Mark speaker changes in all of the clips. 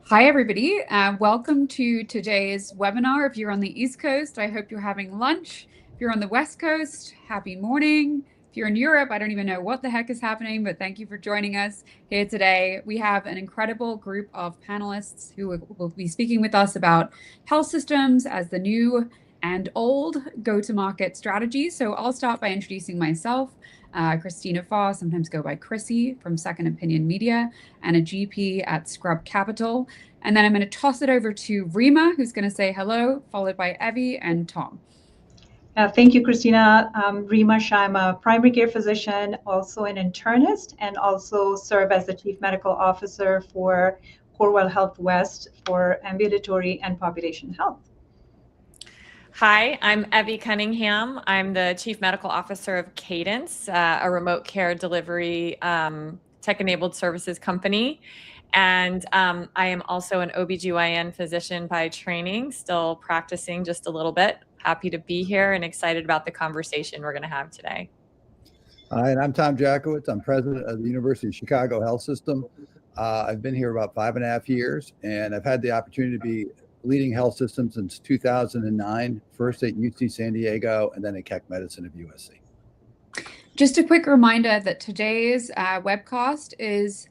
Speaker 1: Hi, everybody. Welcome to today's webinar. If you're on the East Coast, I hope you're having lunch. If you're on the West Coast, happy morning. If you're in Europe, I don't even know what the heck is happening, but thank you for joining us here today. We have an incredible group of panelists who will be speaking with us about health systems as the new and old go-to-market strategy. So I'll start by introducing myself. Christina Farr, sometimes go by Chrissy from Second Opinion Media, and a GP at Scrub Capital. And then I'm going to toss it over to Rima, who's going to say hello, followed by Evie and Tom.
Speaker 2: Thank you, Christina. Rima Shah, I'm a primary care physician, also an internist, and also serve as the Chief Medical Officer for Corewell Health West for ambulatory and population health.
Speaker 3: Hi, I'm Evie Cunningham. I'm the Chief Medical Officer of Cadence, a remote care delivery tech-enabled services company. And I am also an OBGYN physician by training, still practicing just a little bit. Happy to be here and excited about the conversation we're going to have today.
Speaker 4: Hi, and I'm Tom Jackowitz. I'm president of the University of Chicago Health System. I've been here about 5.5 years, and I've had the opportunity to be leading health systems since 2009, first at UC San Diego and then at Keck Medicine of USC.
Speaker 1: Just a quick reminder that today's webcast is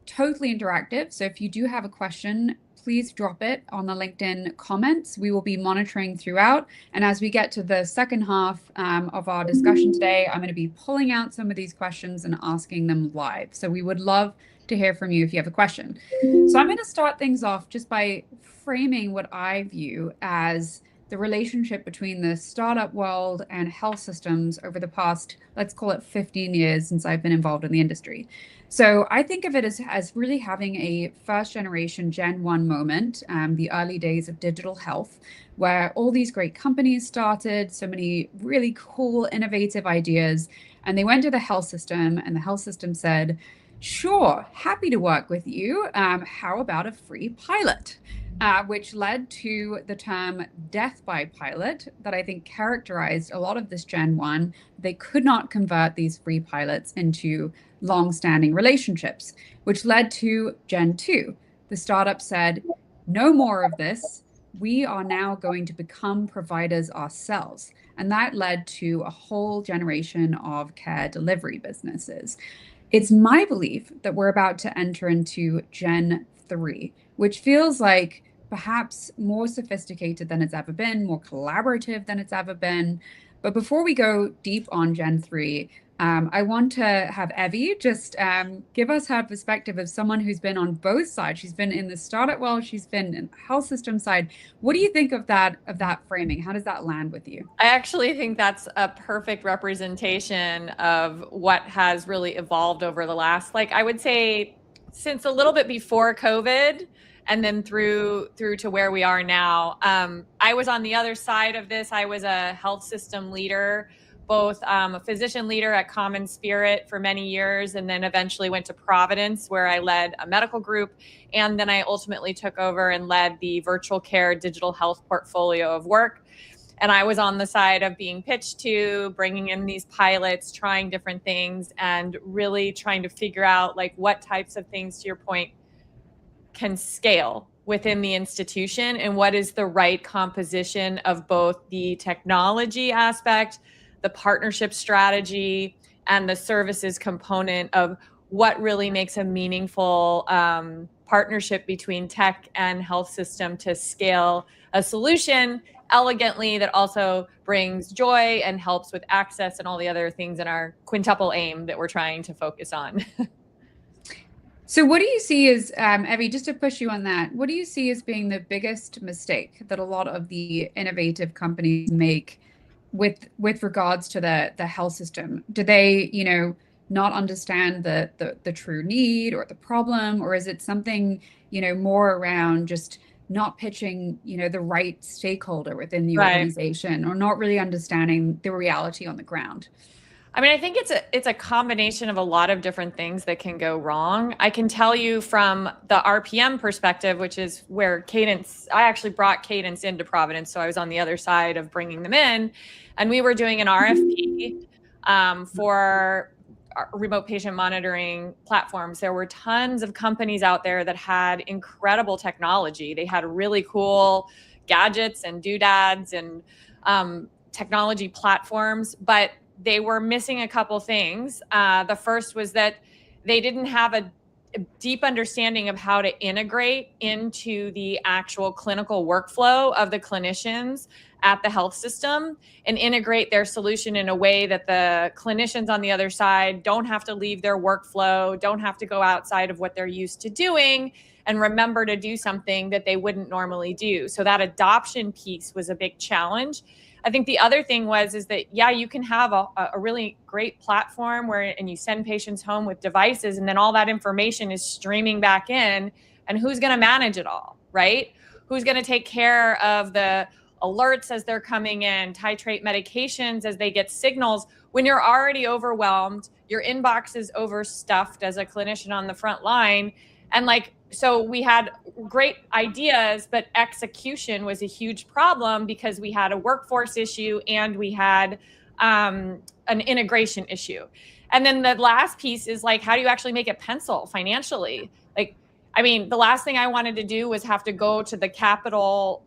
Speaker 1: totally interactive. So if you do have a question, please drop it on the LinkedIn comments. We will be monitoring throughout. And as we get to the second half of our discussion today, I'm going to be pulling out some of these questions and asking them live. So we would love to hear from you if you have a question. So I'm going to start things off just by framing what I view as the relationship between the startup world and health systems over the past, let's call it 15 years since I've been involved in the industry. So I think of it as really having a first generation Gen 1 moment, the early days of digital health, where all these great companies started, so many really cool, innovative ideas, and they went to the health system and the health system said, sure, happy to work with you. How about a free pilot? Which led to the term death by pilot that I think characterized a lot of this Gen 1. They could not convert these free pilots into long-standing relationships, which led to Gen 2. The startup said, no more of this. We are now going to become providers ourselves. And that led to a whole generation of care delivery businesses. It's my belief that we're about to enter into Gen 3, which feels like perhaps more sophisticated than it's ever been, more collaborative than it's ever been. But before we go deep on Gen 3, I want to have Evie just give us her perspective of someone who's been on both sides. She's been in the startup world, she's been in the health system side. What do you think of that framing? How does that land with you?
Speaker 3: I actually think that's a perfect representation of what has really evolved over the last, I would say, since a little bit before COVID, and then through to where we are now. I was on the other side of this. I was a health system leader, both a physician leader at Common Spirit for many years, and then eventually went to Providence, where I led a medical group. And then I ultimately took over and led the virtual care digital health portfolio of work. And I was on the side of being pitched to, bringing in these pilots, trying different things, and really trying to figure out what types of things, to your point, can scale within the institution and what is the right composition of both the technology aspect, the partnership strategy, and the services component of what really makes a meaningful partnership between tech and health system to scale a solution elegantly that also brings joy and helps with access and all the other things in our quintuple aim that we're trying to focus on.
Speaker 1: So what do you see as, Evie, just to push you on that, what do you see as being the biggest mistake that a lot of the innovative companies make with regards to the health system? Do they, not understand the true need or the problem, or is it something, more around just not pitching, the right stakeholder within the organization, or not really understanding the reality on the ground?
Speaker 3: I mean, I think it's a combination of a lot of different things that can go wrong. I can tell you from the RPM perspective, which is where I actually brought Cadence into Providence. So I was on the other side of bringing them in, and we were doing an RFP for remote patient monitoring platforms, there were tons of companies out there that had incredible technology. They had really cool gadgets and doodads and technology platforms, but they were missing a couple things. The first was that they didn't have a deep understanding of how to integrate into the actual clinical workflow of the clinicians at the health system and integrate their solution in a way that the clinicians on the other side don't have to leave their workflow, don't have to go outside of what they're used to doing, and remember to do something that they wouldn't normally do. So that adoption piece was a big challenge. I think the other thing is that, yeah, you can have a really great platform and you send patients home with devices, and then all that information is streaming back in, and who's going to manage it all, right? Who's going to take care of the alerts as they're coming in, titrate medications as they get signals when you're already overwhelmed, your inbox is overstuffed as a clinician on the front line. And so we had great ideas, but execution was a huge problem because we had a workforce issue and we had an integration issue. And then the last piece is how do you actually make it pencil financially? The last thing I wanted to do was have to go to the capital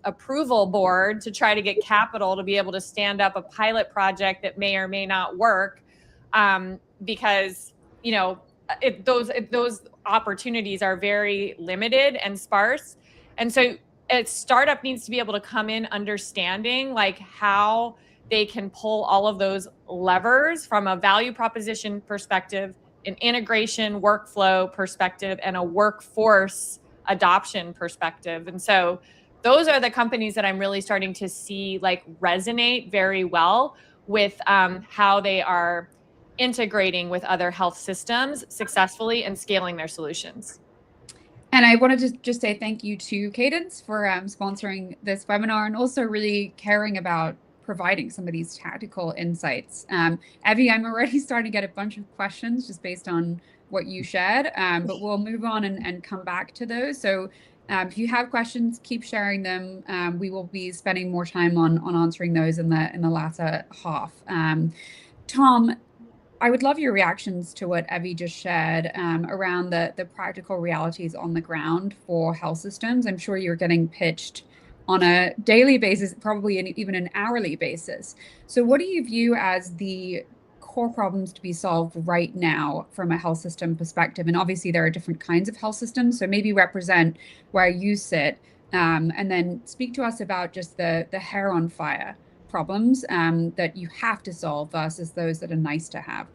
Speaker 3: approval board to try to get capital to be able to stand up a pilot project that may or may not work because, those opportunities are very limited and sparse. And so a startup needs to be able to come in understanding how they can pull all of those levers from a value proposition perspective, an integration workflow perspective, and a workforce adoption perspective. And so those are the companies that I'm really starting to see resonate very well with how they are integrating with other health systems successfully and scaling their solutions.
Speaker 1: And I wanted to just say thank you to Cadence for sponsoring this webinar and also really caring about providing some of these tactical insights. Evie, I'm already starting to get a bunch of questions just based on what you shared, but we'll move on and come back to those. So if you have questions, keep sharing them. We will be spending more time on answering those in the latter half. Tom, I would love your reactions to what Evie just shared around the practical realities on the ground for health systems. I'm sure you're getting pitched on a daily basis, probably even an hourly basis. So what do you view as the core problems to be solved right now from a health system perspective? And obviously there are different kinds of health systems, so maybe represent where you sit and then speak to us about just the hair on fire problems that you have to solve versus those that are nice to have.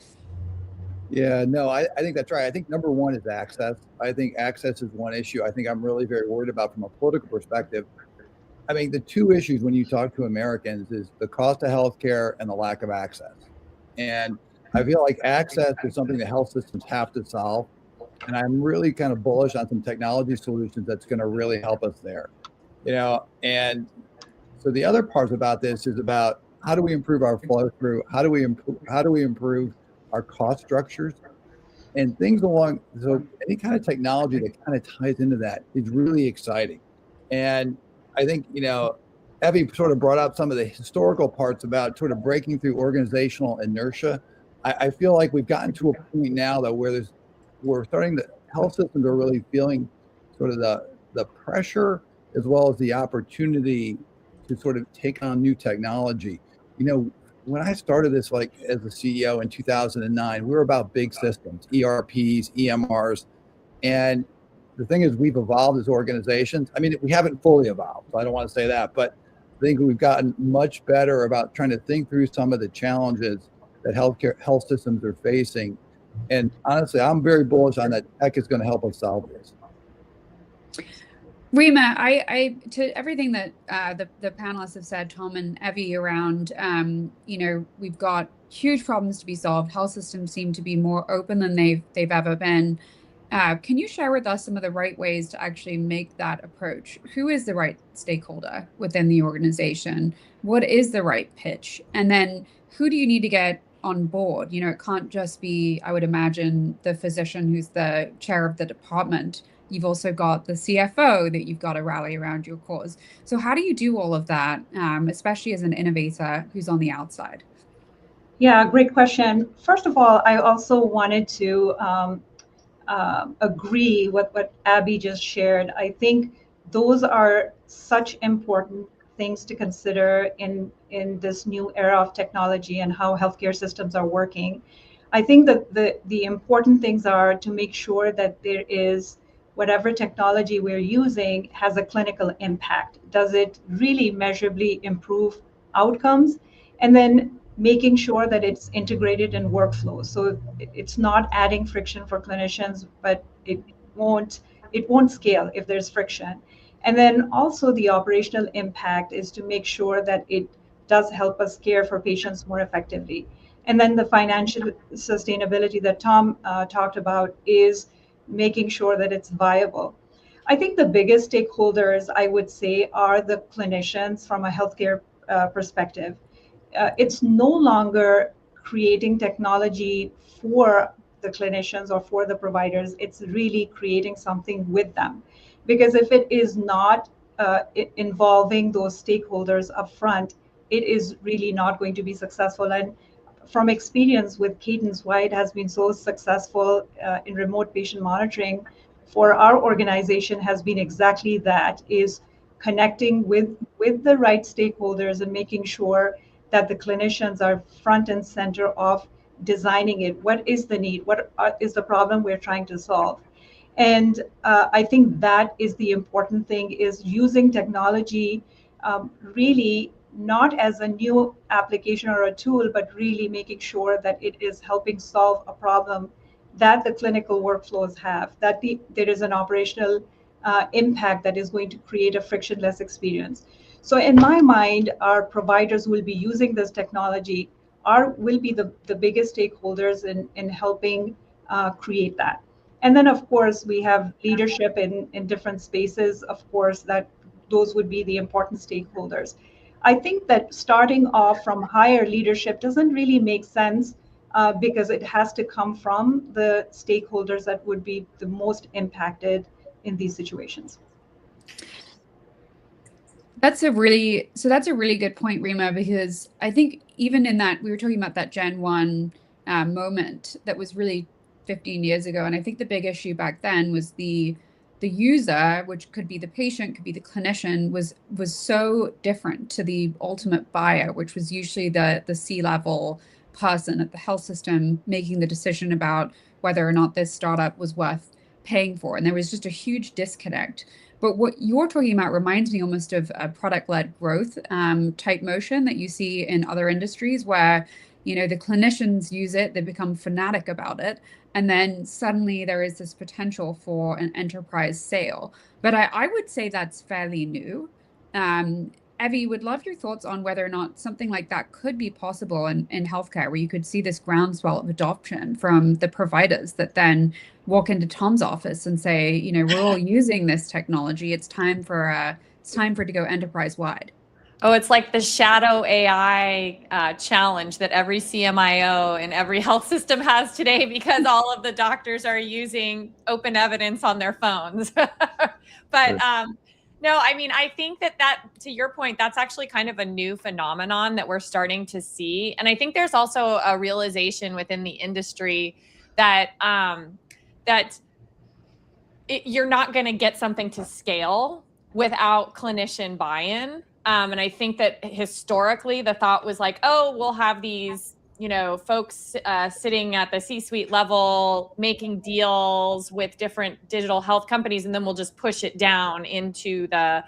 Speaker 4: Yeah, no, I think that's right. I think number one is access. I think access is one issue I think I'm really very worried about from a political perspective. I mean, the two issues when you talk to Americans is the cost of healthcare and the lack of access. And I feel like access is something that health systems have to solve. And I'm really kind of bullish on some technology solutions that's going to really help us there. And so the other part about this is about how do we improve our flow through? How do we improve our cost structures and things along? So any kind of technology that kind of ties into that is really exciting. And I think, Evie sort of brought up some of the historical parts about sort of breaking through organizational inertia. I feel like we've gotten to a point now that health systems are really feeling sort of the pressure as well as the opportunity to sort of take on new technology. When I started this, as a CEO in 2009, we were about big systems, ERPs, EMRs, and the thing is, we've evolved as organizations. I mean, we haven't fully evolved, so I don't want to say that, but I think we've gotten much better about trying to think through some of the challenges that health systems are facing. And honestly, I'm very bullish on that tech is going to help us solve this.
Speaker 1: Rima, I to everything that the panelists have said, Tom and Evie, around we've got huge problems to be solved. Health systems seem to be more open than they've ever been. Can you share with us some of the right ways to actually make that approach? Who is the right stakeholder within the organization? What is the right pitch? And then who do you need to get on board? It can't just be, I would imagine, the physician who's the chair of the department. You've also got the CFO that you've got to rally around your cause. So how do you do all of that, especially as an innovator who's on the outside?
Speaker 2: Yeah, great question. First of all, I also wanted to agree with what Abby just shared. I think those are such important things to consider in this new era of technology and how healthcare systems are working. I think that the important things are to make sure that there is whatever technology we're using has a clinical impact. Does it really measurably improve outcomes? And then making sure that it's integrated in workflows. So it's not adding friction for clinicians, but won't it won't scale if there's friction. And then also the operational impact is to make sure that it does help us care for patients more effectively. And then the financial sustainability that Tom talked about is making sure that it's viable. I think the biggest stakeholders, I would say, are the clinicians from a healthcare perspective. It's no longer creating technology for the clinicians or for the providers. It's really creating something with them. Because if it is not involving those stakeholders upfront, it is really not going to be successful. And from experience with Cadence, why it has been so successful in remote patient monitoring for our organization has been exactly that, is connecting with the right stakeholders and making sure that the clinicians are front and center of designing it. What is the need? What is the problem we're trying to solve? And I think that is the important thing, is using technology really not as a new application or a tool, but really making sure that it is helping solve a problem that the clinical workflows have, that there is an operational impact that is going to create a frictionless experience. So in my mind, our providers who will be using this technology will be the biggest stakeholders in helping create that. And then, of course, we have leadership in different spaces, of course, that those would be the important stakeholders. I think that starting off from higher leadership doesn't really make sense because it has to come from the stakeholders that would be the most impacted in these situations.
Speaker 1: That's a really good point, Rima, because I think even in that, we were talking about that Gen 1 moment that was really 15 years ago. And I think the big issue back then was the user, which could be the patient, could be the clinician, was so different to the ultimate buyer, which was usually the C-level person at the health system making the decision about whether or not this startup was worth paying for. And there was just a huge disconnect. But what you're talking about reminds me almost of a product-led growth type motion that you see in other industries where, the clinicians use it, they become fanatic about it, and then suddenly there is this potential for an enterprise sale. But I would say that's fairly new. Evie, would love your thoughts on whether or not something like that could be possible in healthcare, where you could see this groundswell of adoption from the providers that then walk into Tom's office and say, we're all using this technology. It's time for it to go enterprise wide.
Speaker 3: Oh, it's like the shadow AI challenge that every CMIO in every health system has today, because all of the doctors are using open evidence on their phones. But no, I mean, I think that to your point, that's actually kind of a new phenomenon that we're starting to see. And I think there's also a realization within the industry that you're not going to get something to scale without clinician buy-in. And I think that historically the thought was like, oh, we'll have these, folks sitting at the C-suite level making deals with different digital health companies, and then we'll just push it down into the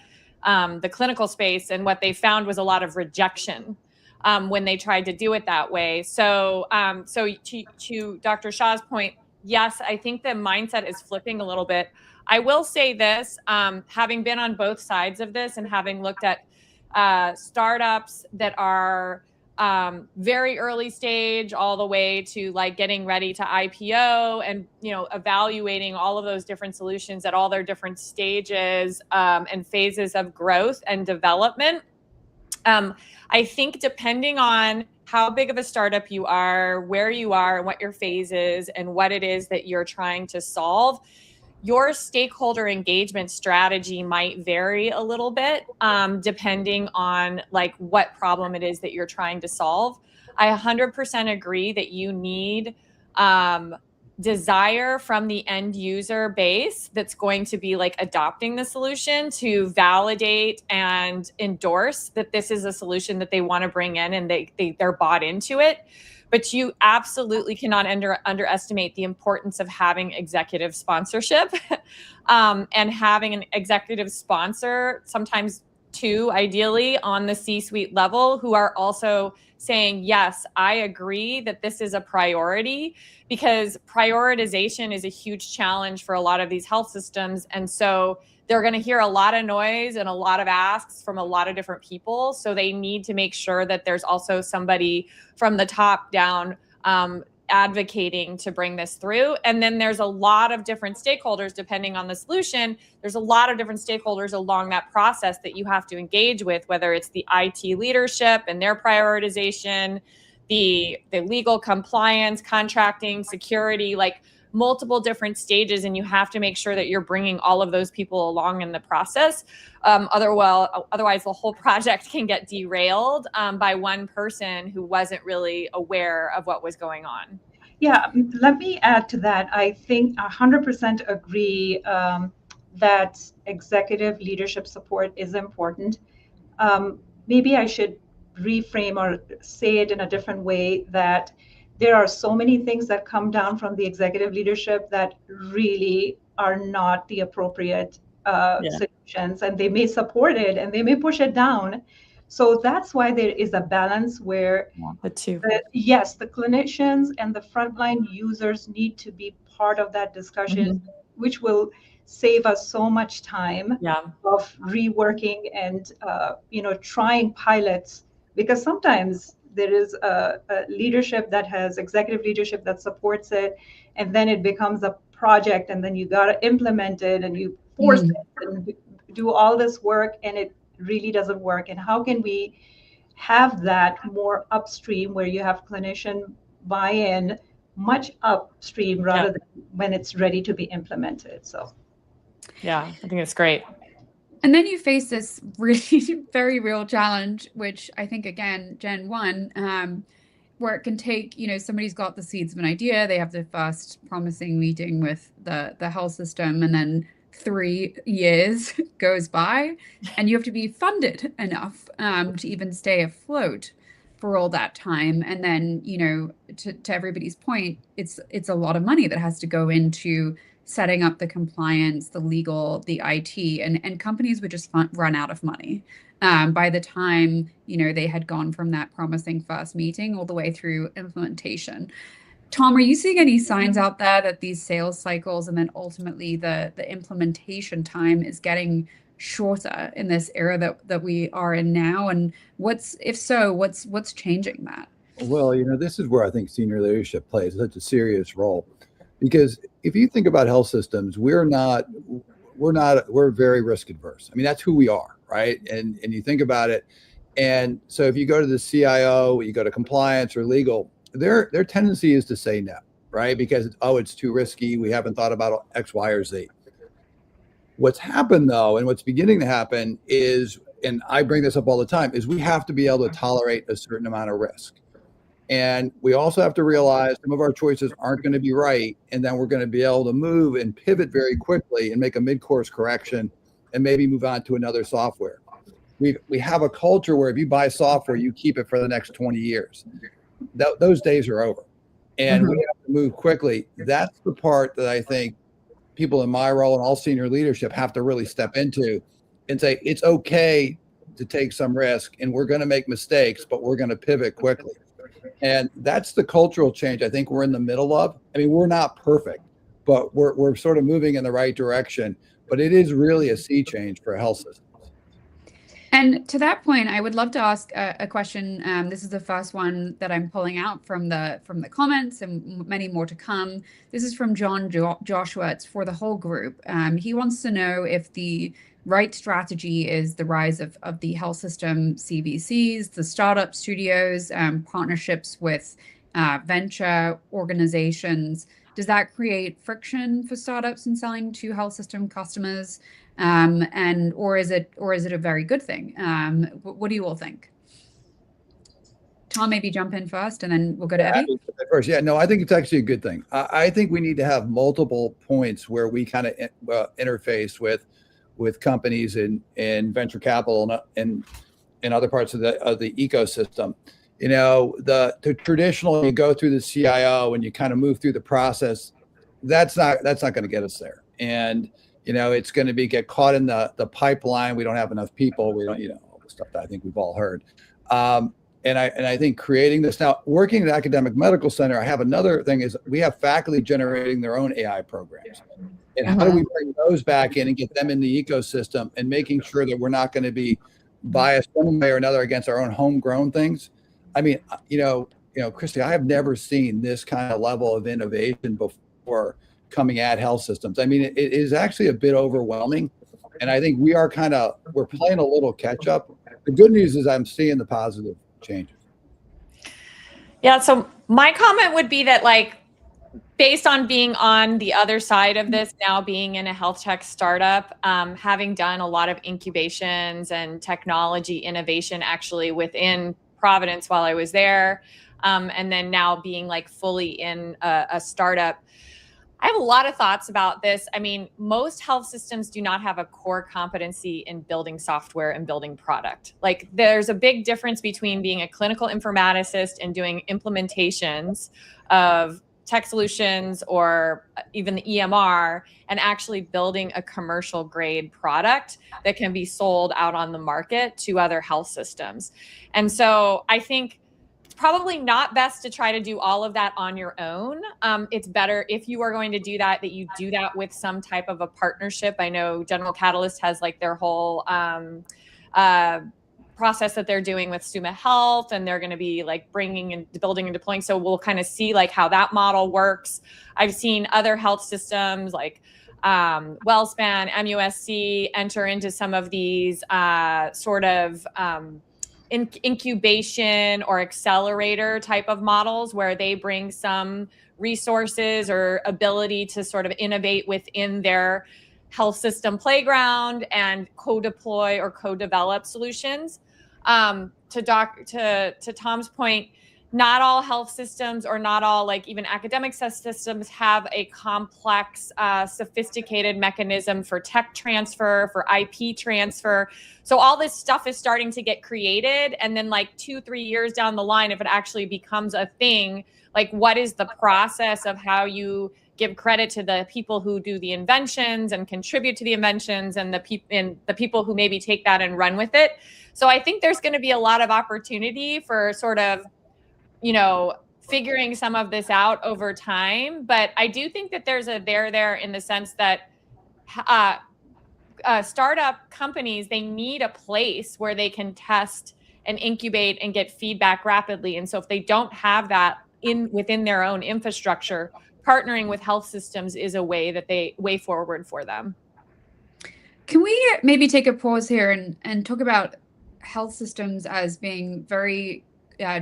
Speaker 3: clinical space. And what they found was a lot of rejection when they tried to do it that way. So to Dr. Shah's point, yes, I think the mindset is flipping a little bit. I will say this, having been on both sides of this and having looked at startups that are very early stage all the way to like getting ready to IPO, and evaluating all of those different solutions at all their different stages and phases of growth and development. I think depending on how big of a startup you are, where you are, and what your phase is, and what it is that you're trying to solve, your stakeholder engagement strategy might vary a little bit, depending on like what problem it is that you're trying to solve. I 100% agree that you need desire from the end user base that's going to be like adopting the solution to validate and endorse that this is a solution that they want to bring in, and they're bought into it. But you absolutely cannot underestimate the importance of having executive sponsorship and having an executive sponsor, sometimes two, ideally, on the C-suite level, who are also saying, yes, I agree that this is a priority, because prioritization is a huge challenge for a lot of these health systems. And so they're going to hear a lot of noise and a lot of asks from a lot of different people. So they need to make sure that there's also somebody from the top down advocating to bring this through. And then there's a lot of different stakeholders, depending on the solution. There's a lot of different stakeholders along that process that you have to engage with, whether it's the IT leadership and their prioritization, the legal compliance, contracting, security, like multiple different stages. And you have to make sure that you're bringing all of those people along in the process. Otherwise, the whole project can get derailed by one person who wasn't really aware of what was going on.
Speaker 2: Yeah, let me add to that. I think 100% agree that executive leadership support is important. Maybe I should reframe or say it in a different way, that there are so many things that come down from the executive leadership that really are not the appropriate solutions, and they may support it and they may push it down. So that's why there is a balance where the clinicians and the frontline users need to be part of that discussion, which will save us so much time of reworking and trying pilots, because sometimes there is a leadership that has executive leadership that supports it, and then it becomes a project, and then you got to implement it and you force it and do all this work, and it really doesn't work. And how can we have that more upstream, where you have clinician buy-in much upstream rather than when it's ready to be implemented? So
Speaker 3: yeah, I think it's great.
Speaker 1: And then you face this really very real challenge, which I think, again, Gen 1, where it can take, somebody's got the seeds of an idea, they have the first promising meeting with the health system, and then 3 years goes by, and you have to be funded enough to even stay afloat for all that time. And then, to everybody's point, it's a lot of money that has to go into setting up the compliance, the legal, the IT, and companies would just run out of money by the time, they had gone from that promising first meeting all the way through implementation. Tom, are you seeing any signs out there that these sales cycles and then ultimately the implementation time is getting shorter in this era that we are in now? And if so, what's changing that? Well,
Speaker 4: this is where I think senior leadership plays such a serious role. Because if you think about health systems, we're very risk adverse. I mean, that's who we are, right? And you think about it. And so if you go to the CIO, you go to compliance or legal, their tendency is to say no, right? Because it's too risky. We haven't thought about X, Y, or Z. What's happened though, and what's beginning to happen is, and I bring this up all the time, is we have to be able to tolerate a certain amount of risk. And we also have to realize some of our choices aren't going to be right. And then we're going to be able to move and pivot very quickly and make a mid-course correction and maybe move on to another software. We have a culture where if you buy software, you keep it for the next 20 years. Those days are over. And we have to move quickly. That's the part that I think people in my role and all senior leadership have to really step into and say, it's okay to take some risk, and we're going to make mistakes, but we're going to pivot quickly. And that's the cultural change I think we're in the middle of. I mean, we're not perfect, but we're sort of moving in the right direction. But it is really a sea change for health systems.
Speaker 1: And to that point, I would love to ask a question. This is the first one that I'm pulling out from the comments, and many more to come. This is from John Joshua. It's for the whole group. He wants to know if the right strategy is the rise of the health system CVCs, the startup studios, partnerships with venture organizations. Does that create friction for startups in selling to health system customers? Or is it a very good thing? What do you all think? Tom, maybe jump in first, and then we'll go to Evie.
Speaker 4: First, yeah, no, I think it's actually a good thing. I think we need to have multiple points where we kind of interface with companies in venture capital and in other parts of the ecosystem. The traditional, you go through the CIO and you kind of move through the process. That's not going to get us there. And it's going to get caught in the pipeline. We don't have enough people. We don't, all the stuff that I think we've all heard. And I think creating this now, working at academic medical center, I have another thing is we have faculty generating their own AI programs. And how do we bring those back in and get them in the ecosystem and making sure that we're not going to be biased one way or another against our own homegrown things? I mean, Christy, I have never seen this kind of level of innovation before coming at health systems. I mean, it is actually a bit overwhelming. And I think we're playing a little catch up. The good news is I'm seeing the positive changes.
Speaker 3: Yeah. So my comment would be that, like, based on being on the other side of this, now being in a health tech startup, having done a lot of incubations and technology innovation actually within Providence while I was there, and then now being like fully in a startup, I have a lot of thoughts about this. I mean, most health systems do not have a core competency in building software and building product. Like, there's a big difference between being a clinical informaticist and doing implementations of tech solutions or even the EMR and actually building a commercial grade product that can be sold out on the market to other health systems. And so I think probably not best to try to do all of that on your own. It's better if you are going to do that you do that with some type of a partnership. I know General Catalyst has like their whole process that they're doing with Suma Health, and they're going to be like bringing and building and deploying. So we'll kind of see like how that model works. I've seen other health systems like WellSpan, MUSC enter into some of these sort of incubation or accelerator type of models where they bring some resources or ability to sort of innovate within their health system playground and co-deploy or co-develop solutions. To Tom's point, not all health systems or not all like even academic systems have a complex, sophisticated mechanism for tech transfer, for IP transfer. So all this stuff is starting to get created. And then like 2-3 years down the line, if it actually becomes a thing, like what is the process of how you give credit to the people who do the inventions and contribute to the inventions and the people who maybe take that and run with it. So I think there's going to be a lot of opportunity for sort of, figuring some of this out over time. But I do think that there's a there in the sense that startup companies, they need a place where they can test and incubate and get feedback rapidly. And so if they don't have that within their own infrastructure, partnering with health systems is a way forward for them.
Speaker 1: Can we maybe take a pause here and talk about health systems as being very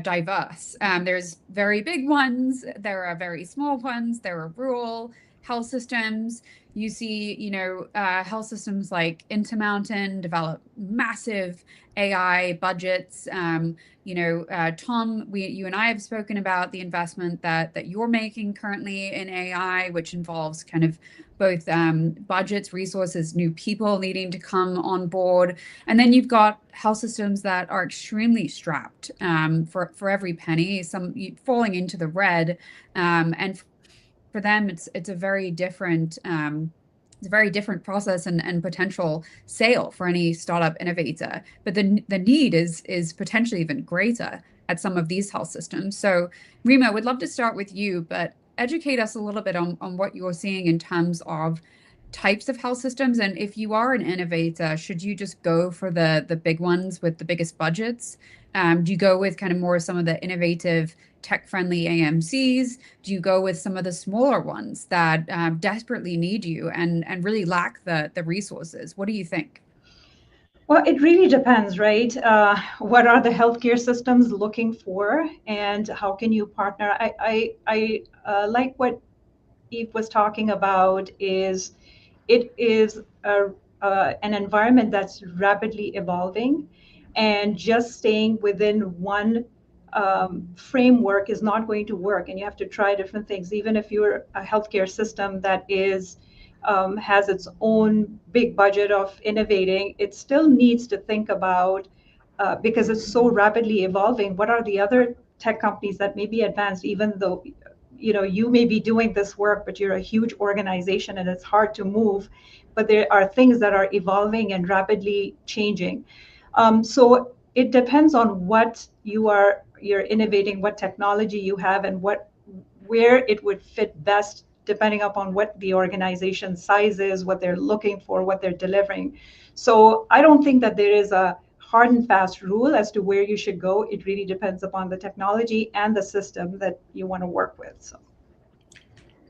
Speaker 1: diverse? There's very big ones, there are very small ones, there are rural health systems. You see, health systems like Intermountain develop massive AI budgets. Tom, you and I have spoken about the investment that you're making currently in AI, which involves kind of both budgets, resources, new people needing to come on board. And then you've got health systems that are extremely strapped for every penny, some falling into the red. And for them, it's a very different process and potential sale for any startup innovator. But the need is potentially even greater at some of these health systems. So Rima, we'd love to start with you, but educate us a little bit on what you're seeing in terms of types of health systems. And if you are an innovator, should you just go for the big ones with the biggest budgets? Do you go with kind of more some of the innovative tech-friendly AMCs? Do you go with some of the smaller ones that desperately need you and really lack the resources? What do you think?
Speaker 2: Well, it really depends, right? What are the healthcare systems looking for, and how can you partner? I like what Eve was talking about is it is an environment that's rapidly evolving, and just staying within one framework is not going to work, and you have to try different things. Even if you're a healthcare system that is has its own big budget of innovating, it still needs to think about, because it's so rapidly evolving, what are the other tech companies that may be advanced, even though you may be doing this work, but you're a huge organization and it's hard to move. But there are things that are evolving and rapidly changing. So it depends on what you're innovating, what technology you have, and where it would fit best, depending upon what the organization size is, what they're looking for, what they're delivering. So I don't think that there is a hard and fast rule as to where you should go. It really depends upon the technology and the system that you want to work with. So.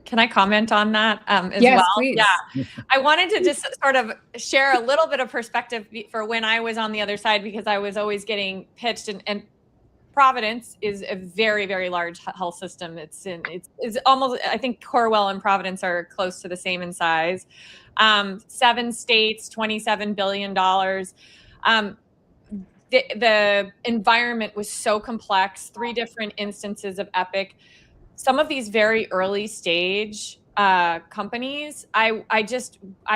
Speaker 3: Can I comment on that as
Speaker 1: Yes,
Speaker 3: well?
Speaker 1: please.
Speaker 3: Yeah. I wanted to just sort of share a little bit of perspective for when I was on the other side, because I was always getting pitched, and Providence is a very, very large health system. It's almost, I think Corewell and Providence are close to the same in size. 7 states, $27 billion. The environment was so complex, 3 different instances of Epic. Some of these very early stage companies, I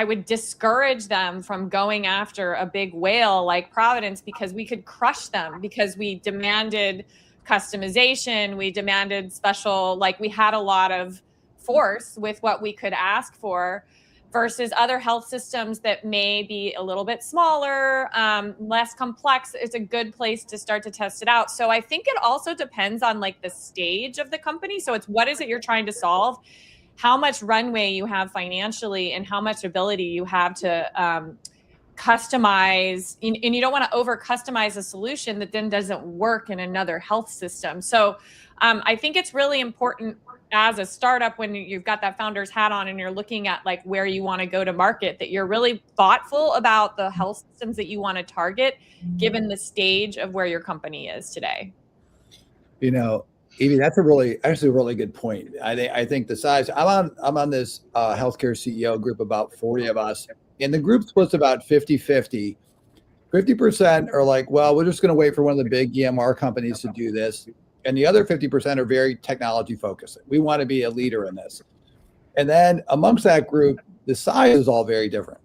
Speaker 3: would discourage them from going after a big whale like Providence, because we could crush them, because we demanded customization, we demanded special, like we had a lot of force with what we could ask for, versus other health systems that may be a little bit smaller, less complex. It's a good place to start to test it out. So I think it also depends on like the stage of the company. So it's, what is it you're trying to solve? How much runway you have financially, and how much ability you have to customize. And you don't want to over customize a solution that then doesn't work in another health system. So I think it's really important as a startup, when you've got that founder's hat on and you're looking at like where you want to go to market, that you're really thoughtful about the health systems that you want to target, given the stage of where your company is today.
Speaker 4: Evie, that's actually a really good point. I think the size. I'm on this healthcare CEO group, about 40 of us, and the group splits about 50-50. 50% are like, well, we're just going to wait for one of the big EMR companies to do this, and the other 50% are very technology focused. We want to be a leader in this. And then amongst that group, the size is all very different.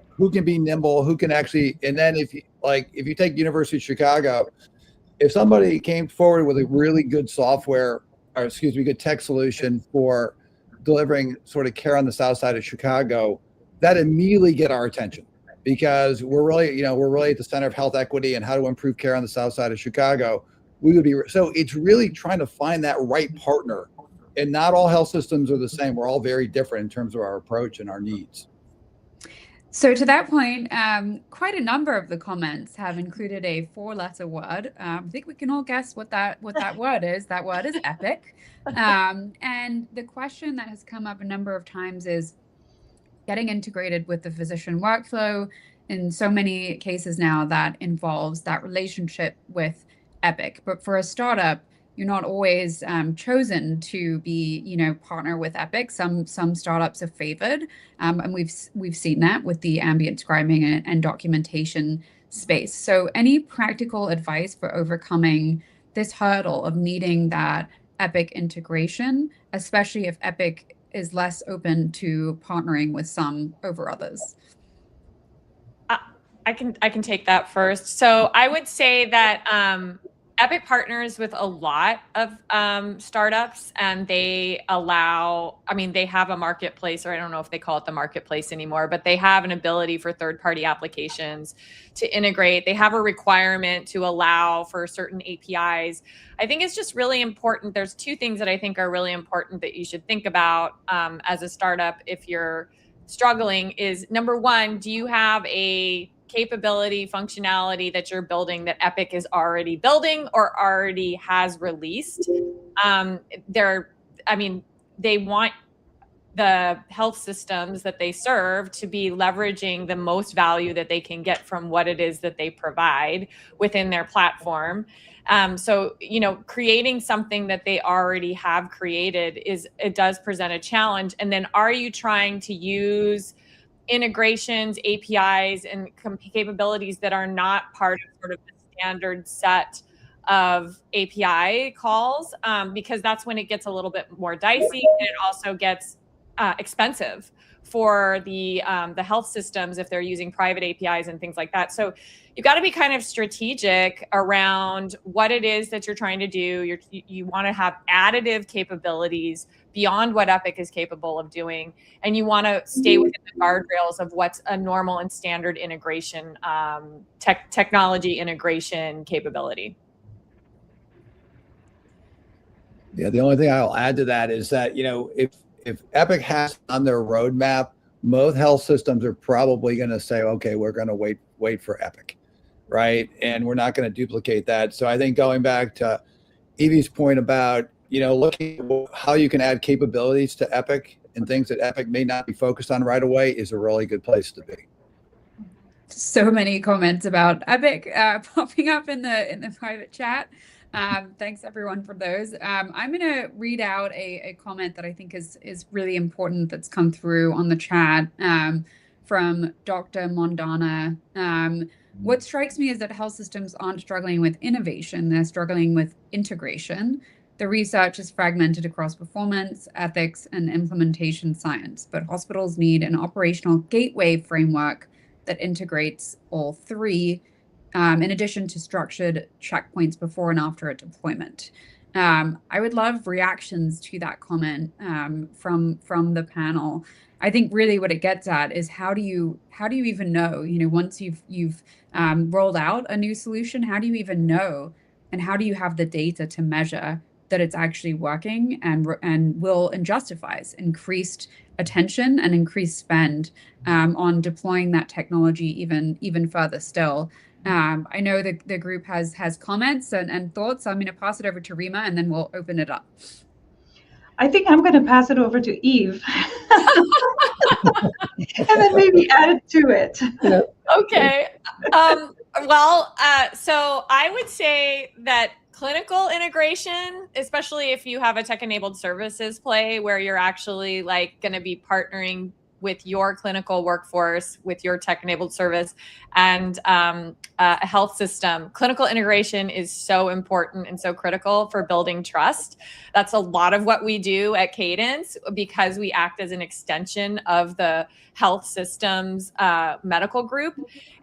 Speaker 4: Who can be nimble? Who can actually? And then if you take University of Chicago, if somebody came forward with a really good software, or good tech solution for delivering sort of care on the south side of Chicago, that immediately get our attention, because we're really at the center of health equity and how to improve care on the south side of Chicago. So it's really trying to find that right partner, and not all health systems are the same. We're all very different in terms of our approach and our needs.
Speaker 1: So to that point, quite a number of the comments have included a 4-letter word. I think we can all guess what that word is. That word is epic. And the question that has come up a number of times is getting integrated with the physician workflow. In so many cases now, that involves that relationship with Epic. But for a startup, you're not always chosen to be, partner with Epic. Some startups are favored, and we've seen that with the ambient scribing and documentation space. So, any practical advice for overcoming this hurdle of needing that Epic integration, especially if Epic is less open to partnering with some over others?
Speaker 3: I can take that first. So I would say that Epic partners with a lot of startups, and they have a marketplace, or I don't know if they call it the marketplace anymore, but they have an ability for third-party applications to integrate. They have a requirement to allow for certain APIs. I think it's just really important. There's 2 things that I think are really important that you should think about as a startup if you're struggling is, number 1, do you have a capability, functionality that you're building that Epic is already building or already has released? They want the health systems that they serve to be leveraging the most value that they can get from what it is that they provide within their platform. So, creating something that they already have created it does present a challenge. And then are you trying to use integrations, APIs, and capabilities that are not part of sort of the standard set of API calls? Because that's when it gets a little bit more dicey, and it also gets expensive for the health systems if they're using private APIs and things like that. So you've got to be kind of strategic around what it is that you're trying to do. You want to have additive capabilities beyond what Epic is capable of doing, and you want to stay within the guardrails of what's a normal and standard integration, technology integration capability.
Speaker 4: Yeah, the only thing I'll add to that is that, if Epic has on their roadmap, most health systems are probably going to say, okay, we're going to wait for Epic, right? And we're not going to duplicate that. So I think going back to Evie's point about, looking at how you can add capabilities to Epic and things that Epic may not be focused on right away is a really good place to be.
Speaker 1: So many comments about Epic popping up in the private chat. Thanks everyone for those. I'm going to read out a comment that I think is really important that's come through on the chat from Dr. Mondana. What strikes me is that health systems aren't struggling with innovation, they're struggling with integration. The research is fragmented across performance, ethics, and implementation science, but hospitals need an operational gateway framework that integrates all three, in addition to structured checkpoints before and after a deployment. I would love reactions to that comment from the panel. I think really what it gets at is how do you even know, once you've rolled out a new solution, how do you even know, and how do you have the data to measure that it's actually working and will and justifies increased attention and increased spend on deploying that technology even further still. I know the group has comments and thoughts, so I'm going to pass it over to Rima and then we'll open it up.
Speaker 2: I think I'm going to pass it over to Eve and then maybe add it to it.
Speaker 4: Yeah.
Speaker 3: Okay. So I would say that clinical integration, especially if you have a tech-enabled services play where you're actually going to be partnering with your clinical workforce, with your tech-enabled service, and a health system. Clinical integration is so important and so critical for building trust. That's a lot of what we do at Cadence because we act as an extension of the health system's medical group.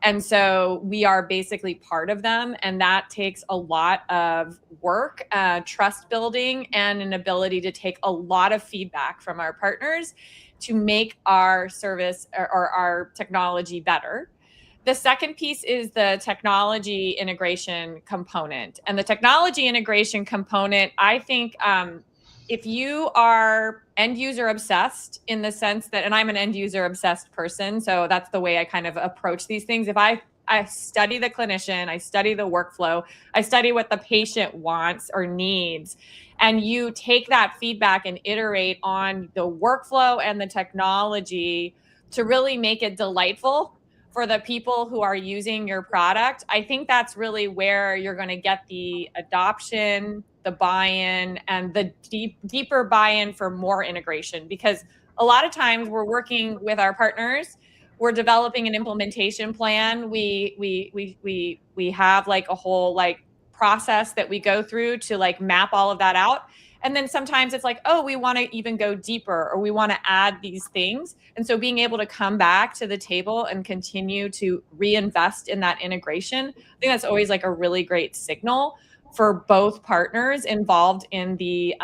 Speaker 3: And so we are basically part of them. And that takes a lot of work, trust building, and an ability to take a lot of feedback from our partners to make our service or our technology better. The second piece is the technology integration component. And the technology integration component, I think, if you are end user obsessed in the sense that, and I'm an end user obsessed person, so that's the way I kind of approach these things. If I study the clinician, I study the workflow, I study what the patient wants or needs, and you take that feedback and iterate on the workflow and the technology to really make it delightful for the people who are using your product, I think that's really where you're going to get the adoption, the buy-in, and the deeper buy-in for more integration. Because a lot of times we're working with our partners, we're developing an implementation plan. We have a whole process that we go through to map all of that out. And then sometimes it's oh, we want to even go deeper, or we want to add these things. And so being able to come back to the table and continue to reinvest in that integration, I think that's always a really great signal for both partners involved in the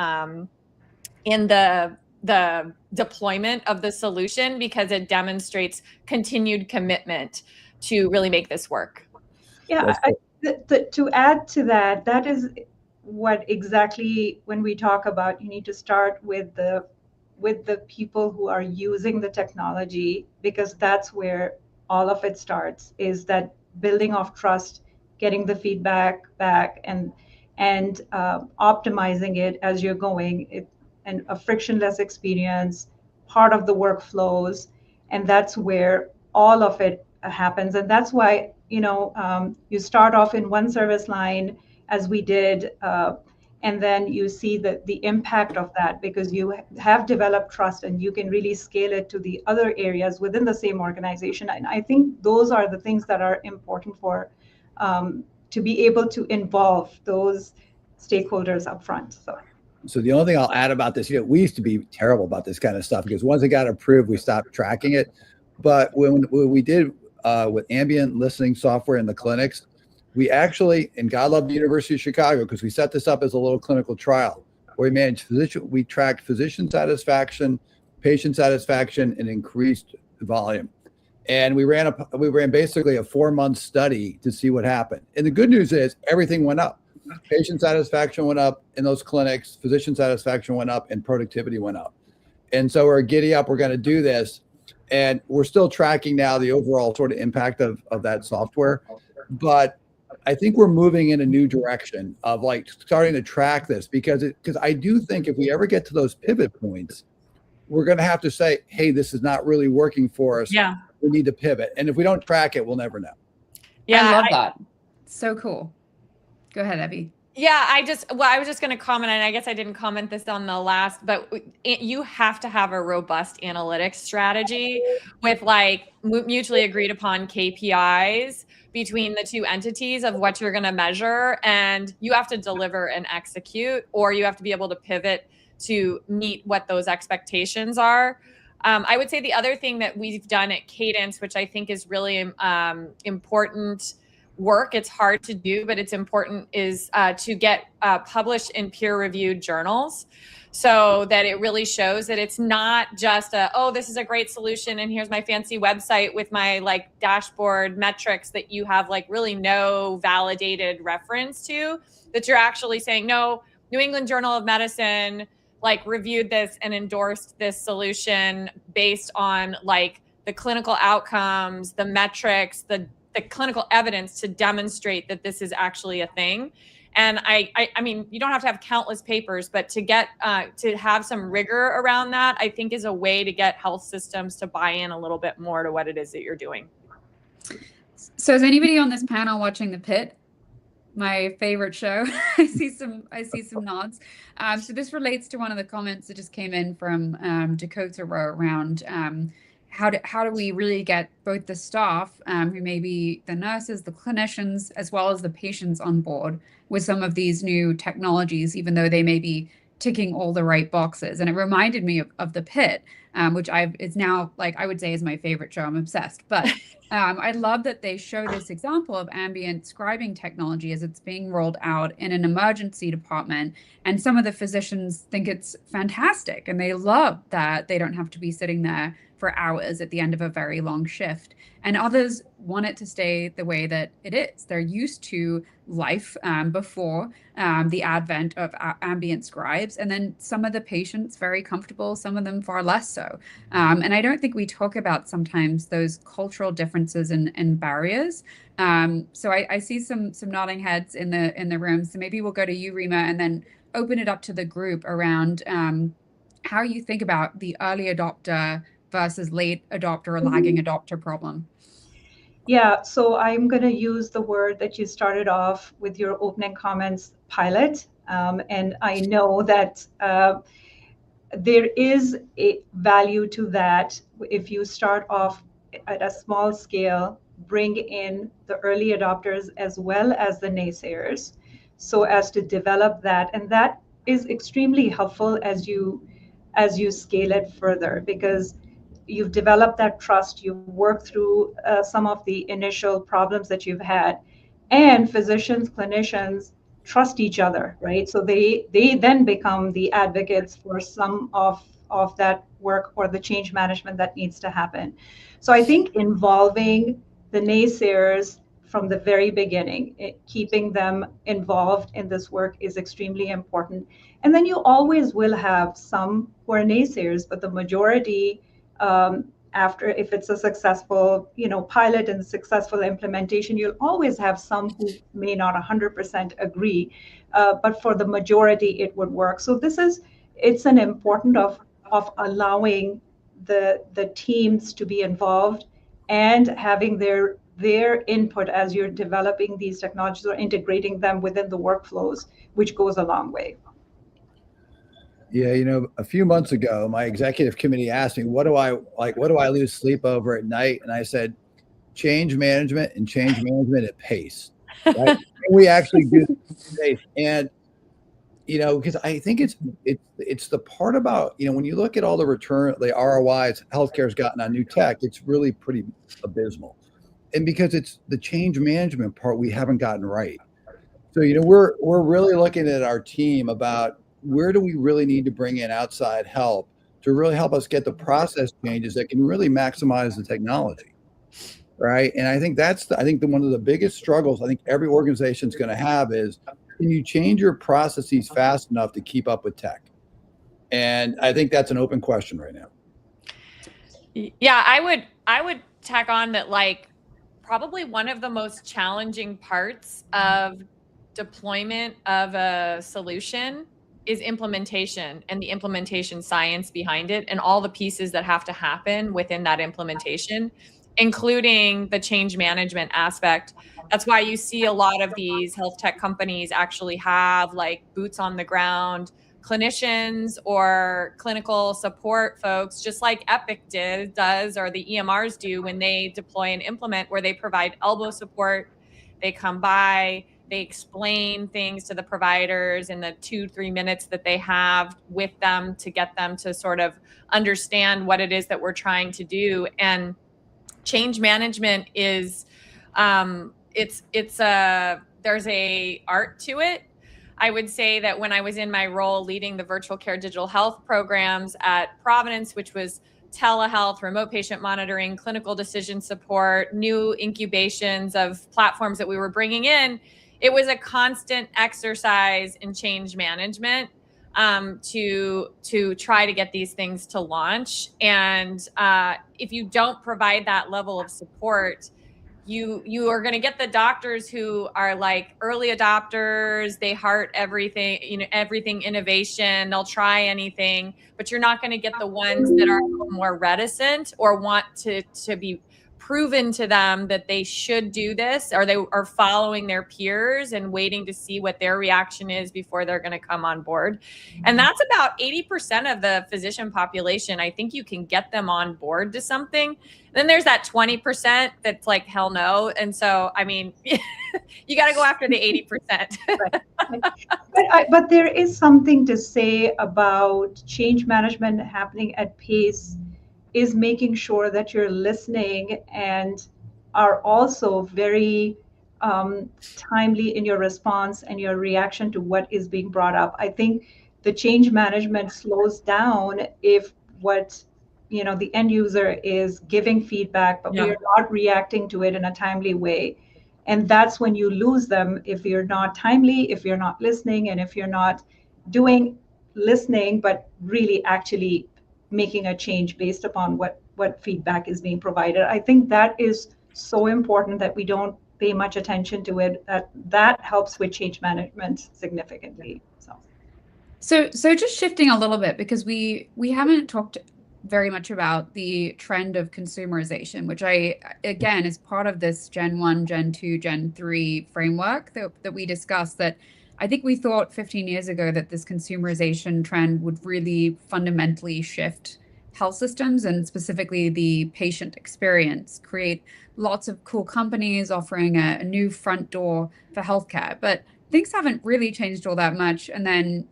Speaker 3: deployment of the solution, because it demonstrates continued commitment to really make this work.
Speaker 2: Yeah, to add to that, that is what exactly when we talk about you need to start with the people who are using the technology, because that's where all of it starts, is that building of trust, getting the feedback back, and optimizing it as you're going, and a frictionless experience, part of the workflows, and that's where all of it happens. And that's why, you start off in one service line, as we did, and then you see the impact of that, because you have developed trust and you can really scale it to the other areas within the same organization. And I think those are the things that are important for to be able to involve those stakeholders up front.
Speaker 4: So the only thing I'll add about this, we used to be terrible about this kind of stuff, because once it got approved, we stopped tracking it. But when we did with ambient listening software in the clinics, we actually, and God love the University of Chicago, because we set this up as a little clinical trial where we tracked physician satisfaction, patient satisfaction, and increased volume. And we ran basically a 4-month study to see what happened. And the good news is everything went up. Patient satisfaction went up in those clinics, physician satisfaction went up, and productivity went up. And so we're giddy up, we're going to do this. And we're still tracking now the overall sort of impact of that software. But I think we're moving in a new direction of like starting to track this, because I do think if we ever get to those pivot points, we're going to have to say, hey, this is not really working for us.
Speaker 3: Yeah.
Speaker 4: We need to pivot. And if we don't track it, we'll never know.
Speaker 1: Yeah, I love that. So cool. Go ahead, Abby.
Speaker 3: Yeah, I was just going to comment, and I guess I didn't comment this on the last, but you have to have a robust analytics strategy with like mutually agreed upon KPIs between the two entities of what you're going to measure, and you have to deliver and execute, or you have to be able to pivot to meet what those expectations are. I would say the other thing that we've done at Cadence, which I think is really important work, it's hard to do, but it's important, is to get published in peer-reviewed journals, so that it really shows that it's not just this is a great solution and here's my fancy website with my like dashboard metrics that you have like really no validated reference to, that you're actually saying, no, New England Journal of Medicine like reviewed this and endorsed this solution based on like the clinical outcomes, the metrics, the clinical evidence to demonstrate that this is actually a thing. And I mean, you don't have to have countless papers, but to get to have some rigor around that, I think is a way to get health systems to buy in a little bit more to what it is that you're doing.
Speaker 1: So is anybody on this panel watching The Pit? My favorite show. I see some nods. So this relates to one of the comments that just came in from Dakota Rowe around how do we really get both the staff, who may be the nurses, the clinicians, as well as the patients on board with some of these new technologies, even though they may be ticking all the right boxes. And it reminded me of The Pit, which it's now, like, I would say is my favorite show. I'm obsessed. But I love that they show this example of ambient scribing technology as it's being rolled out in an emergency department. And some of the physicians think it's fantastic, and they love that they don't have to be sitting there for hours at the end of a very long shift. And others want it to stay the way that it is. They're used to life before the advent of ambient scribes. And then some of the patients very comfortable, some of them far less so. And I don't think we talk about sometimes those cultural differences and barriers. So I see some nodding heads in the room. So maybe we'll go to you, Rima, and then open it up to the group around how you think about the early adopter versus late adopter or lagging adopter problem.
Speaker 2: Yeah, so I'm going to use the word that you started off with your opening comments, pilot. And I know that there is a value to that. If you start off at a small scale, bring in the early adopters as well as the naysayers, so as to develop that. And that is extremely helpful as you scale it further, because you've developed that trust, you've worked through some of the initial problems that you've had, and physicians, clinicians trust each other, right? So they then become the advocates for some of that work or the change management that needs to happen. So I think involving the naysayers from the very beginning, keeping them involved in this work is extremely important. And then you always will have some who are naysayers, but the majority, after, if it's a successful pilot and successful implementation, you'll always have some who may not 100% agree, but for the majority it would work. So it's an important of allowing the teams to be involved and having their input as you're developing these technologies or integrating them within the workflows, which goes a long way.
Speaker 4: Yeah, a few months ago, my executive committee asked me, what do I lose sleep over at night? And I said, change management and change management at pace. Right? We actually do pace. And, because I think it's the part about, when you look at all the ROIs healthcare's gotten on new tech, it's really pretty abysmal. And because it's the change management part we haven't gotten right. So, we're really looking at our team about where do we really need to bring in outside help to really help us get the process changes that can really maximize the technology. Right. And I think one of the biggest struggles I think every organization is going to have is, can you change your processes fast enough to keep up with tech? And I think that's an open question right now.
Speaker 3: Yeah, I would tack on that, like, probably one of the most challenging parts of deployment of a solution is implementation and the implementation science behind it and all the pieces that have to happen within that implementation, including the change management aspect. That's why you see a lot of these health tech companies actually have like boots on the ground clinicians or clinical support folks, just like Epic does, or the EMRs do when they deploy and implement, where they provide elbow support. They come by, they explain things to the providers in the 2-3 minutes that they have with them to get them to sort of understand what it is that we're trying to do. And change management is, there's a art to it. I would say that when I was in my role leading the virtual care digital health programs at Providence, which was telehealth, remote patient monitoring, clinical decision support, new incubations of platforms that we were bringing in, it was a constant exercise in change management to try to get these things to launch. And if you don't provide that level of support, you are going to get the doctors who are like early adopters. They heart everything, everything innovation. They'll try anything, but you're not going to get the ones that are more reticent or want to be proven to them that they should do this, or they are following their peers and waiting to see what their reaction is before they're going to come on board. And that's about 80% of the physician population. I think you can get them on board to something. Then there's that 20% that's like, hell no. And so, I mean, you got to go after the 80%.
Speaker 2: But there is something to say about change management happening at pace, is making sure that you're listening and are also very timely in your response and your reaction to what is being brought up. I think the change management slows down if the end user is giving feedback, but we are not reacting to it in a timely way. And that's when you lose them, if you're not timely, if you're not listening, and if you're not listening, but really actually making a change based upon what feedback is being provided. I think that is so important that we don't pay much attention to it. That helps with change management significantly.
Speaker 1: So just shifting a little bit, because we haven't talked very much about the trend of consumerization, which again is part of this Gen 1, Gen 2, Gen 3 framework that we discussed, that I think we thought 15 years ago that this consumerization trend would really fundamentally shift health systems and specifically the patient experience, create lots of cool companies offering a new front door for healthcare. But things haven't really changed all that much. And then,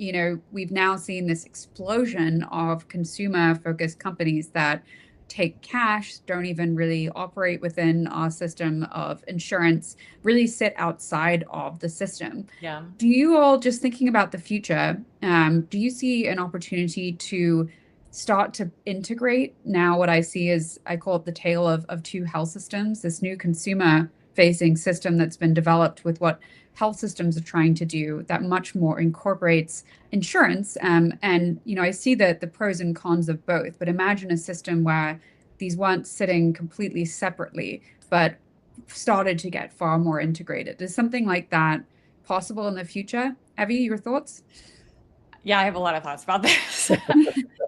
Speaker 1: we've now seen this explosion of consumer-focused companies that take cash, don't even really operate within our system of insurance, really sit outside of the system.
Speaker 3: Yeah.
Speaker 1: Do you all, just thinking about the future, do you see an opportunity to start to integrate now what I see is, I call it the tale of two health systems, this new consumer-facing system that's been developed with what health systems are trying to do that much more incorporates insurance. And, I see the pros and cons of both, but imagine a system where these weren't sitting completely separately, but started to get far more integrated. Is something like that possible in the future? Evie, your thoughts?
Speaker 3: Yeah, I have a lot of thoughts about this.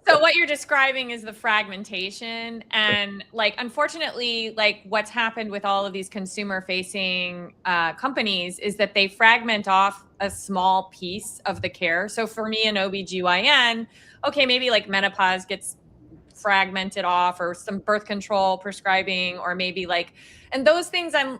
Speaker 3: So what you're describing is the fragmentation, and like, unfortunately, like what's happened with all of these consumer facing companies is that they fragment off a small piece of the care. So for me, an OBGYN, okay, maybe like menopause gets fragmented off, or some birth control prescribing, or maybe like, and those things I'm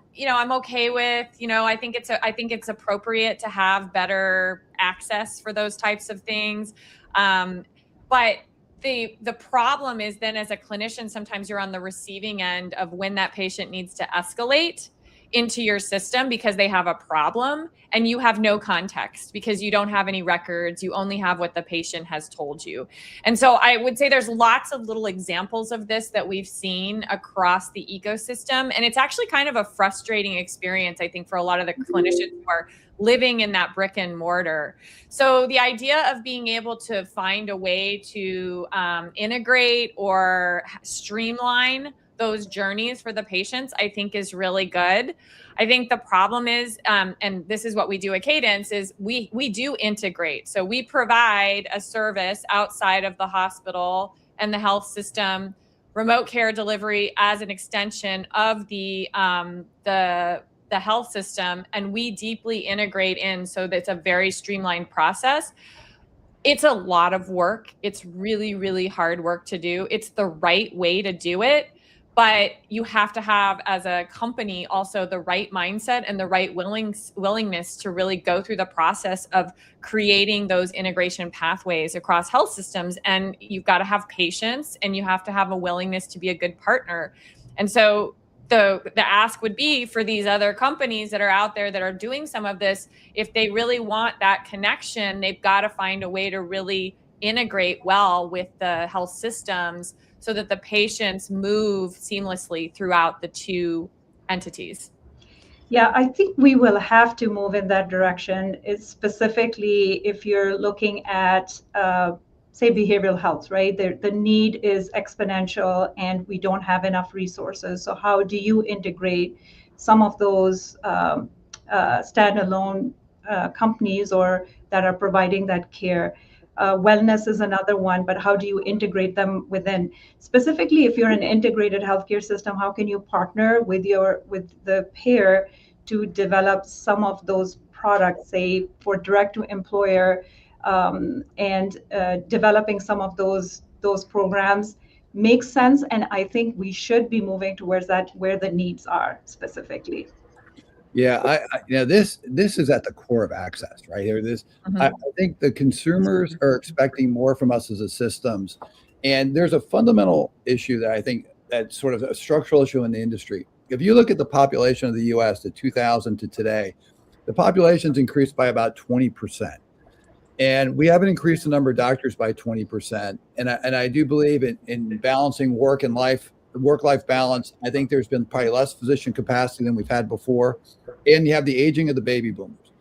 Speaker 3: okay with. I think it's appropriate to have better access for those types of things. But the problem is, then as a clinician, sometimes you're on the receiving end of when that patient needs to escalate into your system because they have a problem, and you have no context because you don't have any records. You only have what the patient has told you. And so I would say there's lots of little examples of this that we've seen across the ecosystem. And it's actually kind of a frustrating experience, I think, for a lot of the clinicians who are living in that brick and mortar. So the idea of being able to find a way to integrate or streamline those journeys for the patients, I think is really good. I think the problem is, and this is what we do at Cadence, is we do integrate. So we provide a service outside of the hospital and the health system, remote care delivery as an extension of the health system, and we deeply integrate in, so that it's a very streamlined process. It's a lot of work. It's really, really hard work to do. It's the right way to do it. But you have to have, as a company, also the right mindset and the right willingness to really go through the process of creating those integration pathways across health systems. And you've got to have patience, and you have to have a willingness to be a good partner. And so the ask would be for these other companies that are out there that are doing some of this, if they really want that connection, they've got to find a way to really integrate well with the health systems so that the patients move seamlessly throughout the two entities.
Speaker 2: Yeah, I think we will have to move in that direction. It's specifically if you're looking at, say, behavioral health, right? The need is exponential, and we don't have enough resources. So how do you integrate some of those standalone companies or that are providing that care? Wellness is another one, but how do you integrate them within? Specifically, if you're an integrated healthcare system, how can you partner with the payer to develop some of those products, say for direct to employer, and developing some of those programs makes sense. And I think we should be moving towards that, where the needs are specifically.
Speaker 4: Yeah, this is at the core of access, right here. I think the consumers are expecting more from us as a systems, and there's a fundamental issue that I think that's sort of a structural issue in the industry. If you look at the population of the U.S. to 2000 to today, the population's increased by about 20%, and we haven't increased the number of doctors by 20%. And I do believe in balancing work and life. Work-life balance. I think there's been probably less physician capacity than we've had before. And you have the aging of the baby boomers.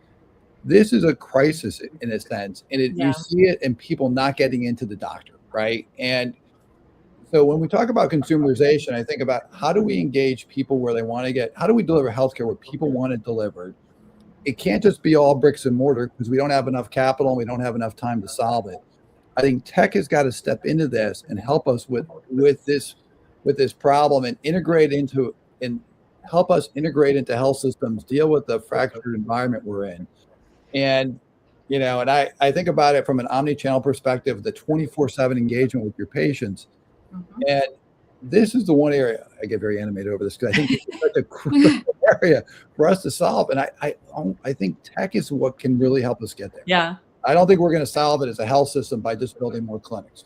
Speaker 4: This is a crisis in a sense. And you see it in people not getting into the doctor, right? And so when we talk about consumerization, I think about how do we engage people where they want to get, how do we deliver healthcare where people want it delivered? It can't just be all bricks and mortar because we don't have enough capital and we don't have enough time to solve it. I think tech has got to step into this and help us with this problem and integrate into and help us integrate into health systems, deal with the fractured environment we're in. And, and I think about it from an omni-channel perspective, the 24/7 engagement with your patients. Mm-hmm. And this is the one area I get very animated over this because I think it's such a critical area for us to solve. And I think tech is what can really help us get there.
Speaker 3: Yeah.
Speaker 4: I don't think we're going to solve it as a health system by just building more clinics.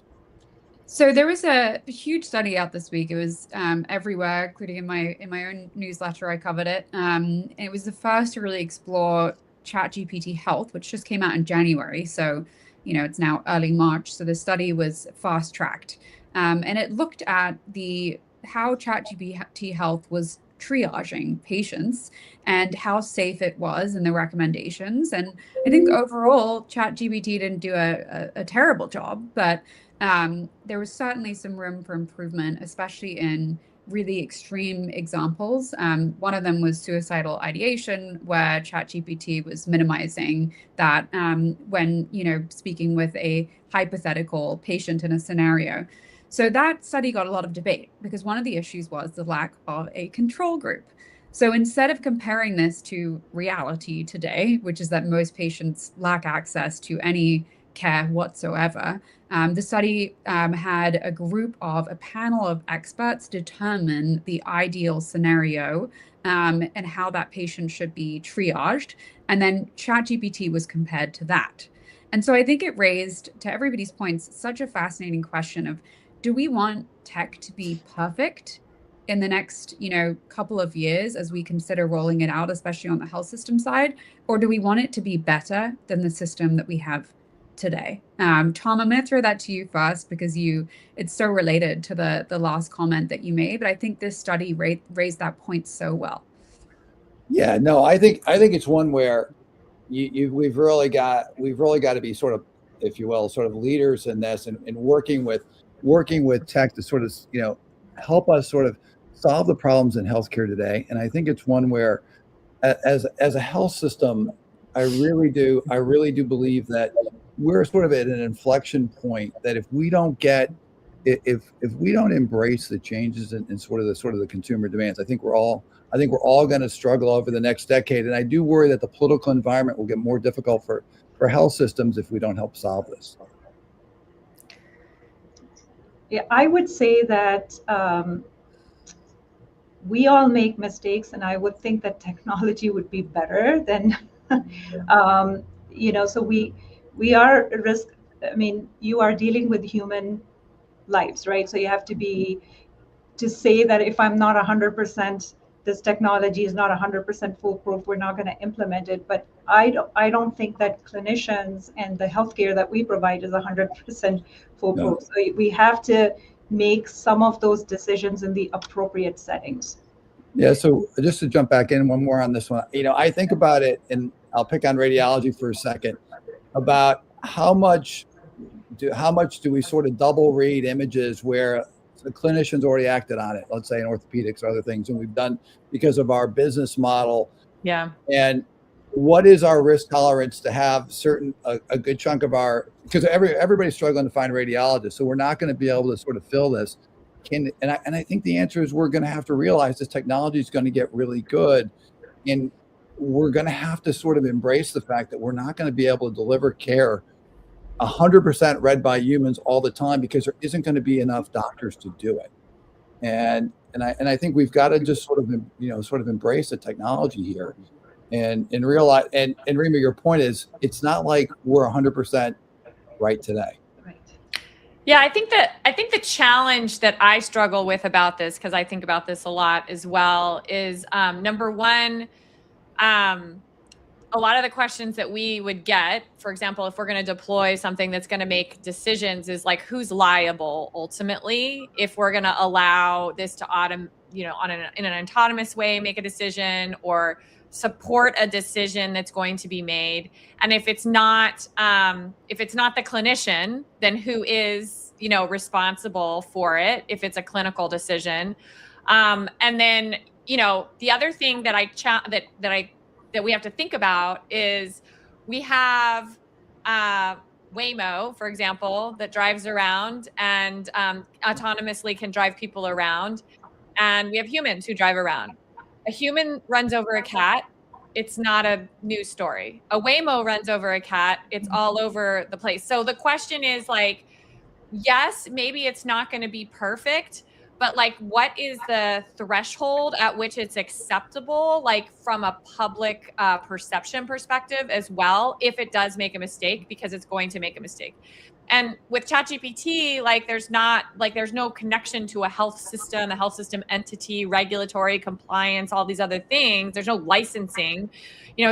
Speaker 1: So there was a huge study out this week. It was everywhere, including in my own newsletter. I covered it. And it was the first to really explore ChatGPT Health, which just came out in January. So, it's now early March. So the study was fast tracked, and it looked at how ChatGPT Health was triaging patients and how safe it was and the recommendations. And I think overall, ChatGPT didn't do a terrible job, but there was certainly some room for improvement, especially in really extreme examples. One of them was suicidal ideation, where ChatGPT was minimizing that when, speaking with a hypothetical patient in a scenario. So that study got a lot of debate because one of the issues was the lack of a control group. So instead of comparing this to reality today, which is that most patients lack access to any care whatsoever, the study had a panel of experts determine the ideal scenario and how that patient should be triaged. And then ChatGPT was compared to that. And so I think it raised, to everybody's points, such a fascinating question of, do we want tech to be perfect in the next, couple of years as we consider rolling it out, especially on the health system side? Or do we want it to be better than the system that we have today? Tom, I'm going to throw that to you first because it's so related to the last comment that you made, but I think this study raised that point so well.
Speaker 4: Yeah, no, I think it's one where we've really got to be sort of, if you will, sort of leaders in this and working with tech to sort of, help us sort of solve the problems in healthcare today. And I think it's one where as a health system, I really do believe that we're sort of at an inflection point that if we don't embrace the changes in sort of the consumer demands, I think we're all going to struggle over the next decade. And I do worry that the political environment will get more difficult for health systems if we don't help solve this.
Speaker 2: Yeah, I would say that we all make mistakes, and I would think that technology would be better than, so we are at risk. I mean, you are dealing with human lives, right? So you have to say that if I'm not 100%, this technology is not 100% foolproof, we're not going to implement it. But I don't think that clinicians and the healthcare that we provide is 100% foolproof. No. So we have to make some of those decisions in the appropriate settings.
Speaker 4: Yeah. So just to jump back in one more on this one, I think about it, and I'll pick on radiology for a second, about how much do we sort of double read images where the clinicians already acted on it, let's say in orthopedics or other things, and we've done because of our business model.
Speaker 3: Yeah.
Speaker 4: And what is our risk tolerance to have a good chunk of because everybody's struggling to find radiologists, so we're not going to be able to sort of fill this. And I think the answer is we're going to have to realize this technology is going to get really good, and we're going to have to sort of embrace the fact that we're not going to be able to deliver care 100% read by humans all the time because there isn't going to be enough doctors to do it. And I think we've got to just sort of embrace the technology here and realize, and Rima, your point is, it's not like we're 100% right today.
Speaker 3: Yeah, I think the challenge that I struggle with about this, because I think about this a lot as well, is number one, a lot of the questions that we would get, for example, if we're going to deploy something that's going to make decisions, is like, who's liable ultimately if we're going to allow this to in an autonomous way make a decision or support a decision that's going to be made. And if it's not the clinician, then who is, responsible for it if it's a clinical decision? And then, the other thing that we have to think about is we have Waymo, for example, that drives around and autonomously can drive people around. And we have humans who drive around. A human runs over a cat. It's not a news story. A Waymo runs over a cat. It's all over the place. So the question is like, yes, maybe it's not going to be perfect, but like, what is the threshold at which it's acceptable, like from a public perception perspective as well, if it does make a mistake, because it's going to make a mistake. And with ChatGPT, there's no connection to a health system entity, regulatory compliance, all these other things. There's no licensing,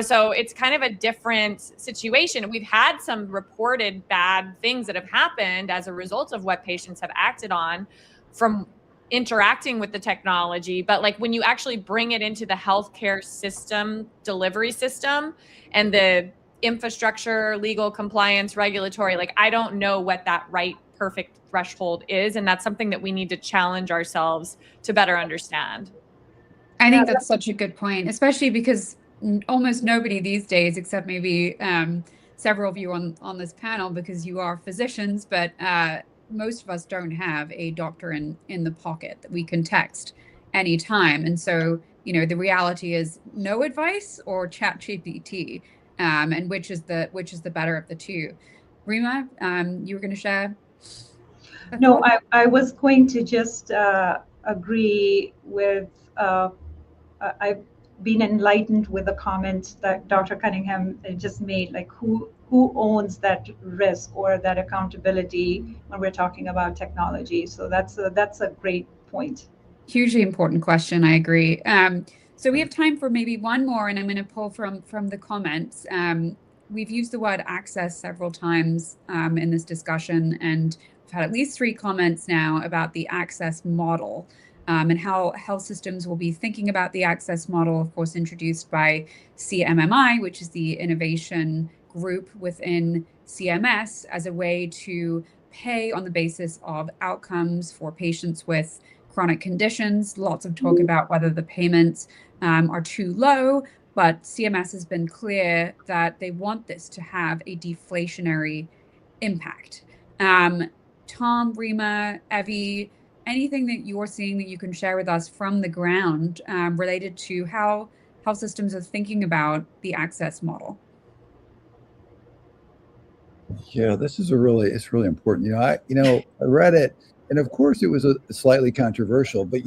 Speaker 3: so it's kind of a different situation. We've had some reported bad things that have happened as a result of what patients have acted on from interacting with the technology. But when you actually bring it into the healthcare system, delivery system, and the infrastructure, legal compliance, regulatory, I don't know what that right perfect threshold is. And that's something that we need to challenge ourselves to better understand.
Speaker 1: I think that's such a good point, especially because almost nobody these days, except maybe several of you on this panel, because you are physicians, but most of us don't have a doctor in the pocket that we can text anytime. And so, you know, the reality is no advice or chat GPT, and which is the better of the two. Rima, you were going to share a
Speaker 2: No,
Speaker 1: thought?
Speaker 2: I was going to just agree with, I've been enlightened with the comment that Dr. Cunningham just made, like who owns that risk or that accountability when we're talking about technology. So that's a great point.
Speaker 1: Hugely important question. I agree. So we have time for maybe one more, and I'm going to pull from the comments. We've used the word access several times in this discussion, and we've had at least 3 comments now about the access model and how health systems will be thinking about the access model, of course, introduced by CMMI, which is the innovation group within CMS, as a way to pay on the basis of outcomes for patients with chronic conditions. Lots of talk about whether the payments are too low, but CMS has been clear that they want this to have a deflationary impact. Tom, Rima, Evie, anything that you're seeing that you can share with us from the ground related to how health systems are thinking about the access model?
Speaker 4: Yeah, this is it's really important. I read it, and of course it was a slightly controversial, but